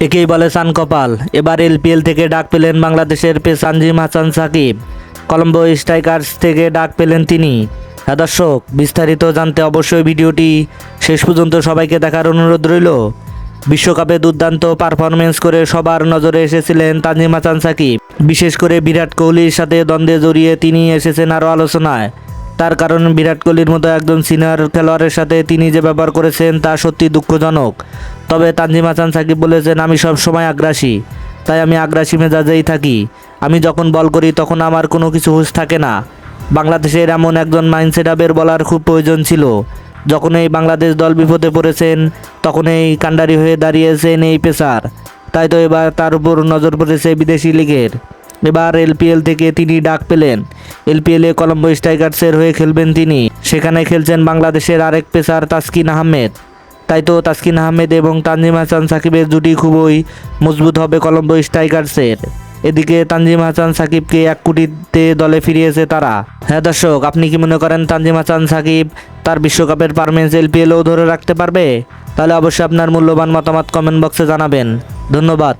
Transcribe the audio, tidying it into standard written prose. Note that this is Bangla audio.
একেই বলে চান কপাল। এবার এলপিএল থেকে ডাক পেলেন বাংলাদেশের পেস তানজিম হাসান সাকিব। কলম্বো স্ট্রাইকার্স থেকে ডাক পেলেন তিনি। হ্যাঁ দর্শক, বিস্তারিত জানতে অবশ্যই ভিডিওটি শেষ পর্যন্ত সবাইকে দেখার অনুরোধ রইল। বিশ্বকাপে দুর্দান্ত পারফরমেন্স করে সবার নজরে এসেছিলেন তানজিম হাসান সাকিব। বিশেষ করে বিরাট কোহলির সাথে দ্বন্দ্বে জড়িয়ে তিনি এসেছেন আরও আলোচনায়। তার কারণ বিরাট কোহলির মতো একজন সিনিয়র খেলোয়াড়ের সাথে তিনি যে ব্যবহার করেছেন তা সত্যি দুঃখজনক। তবে তানজিম হাসান সাকিব বলেছেন, আমি সব সময় আগ্রাসী, তাই আমি আগ্রাসী মেজাজেই থাকি। আমি যখন বল করি তখন আমার কোনো কিছু হুঁশ থাকে না। বাংলাদেশের এমন একজন মাইন্ডসেট আপের বলার খুব প্রয়োজন ছিল। যখন এই বাংলাদেশ দল বিপদে পড়েছেন তখন এই কাণ্ডারি হয়ে দাঁড়িয়েছেন এই পেসার। তাই তো এবার তার উপর নজর পড়েছে বিদেশি লিগের। এবার এলপিএল থেকে তিনি ডাক পেলেন। এলপিএলে কলম্বো স্ট্রাইকার্সের হয়ে খেলবেন তিনি। সেখানে খেলছেন বাংলাদেশের আরেক পেসার তাসকিন আহমেদ। তাই তো তাসকিন আহমেদ এবং তানজিম হাসান সাকিবের জুটি খুবই মজবুত হবে কলম্বো স্ট্রাইকার্সের। এদিকে তানজিম হাসান সাকিবকে 1 কোটিতে দলে ফিরিয়েছে তারা। হ্যাঁ দর্শক, আপনি কি মনে করেন তানজিম হাসান সাকিব তার বিশ্বকাপের পারফরম্যান্স এলপিএলও ধরে রাখতে পারবে? তাহলে অবশ্যই আপনার মূল্যবান মতামত কমেন্ট বক্সে জানাবেন। ধন্যবাদ।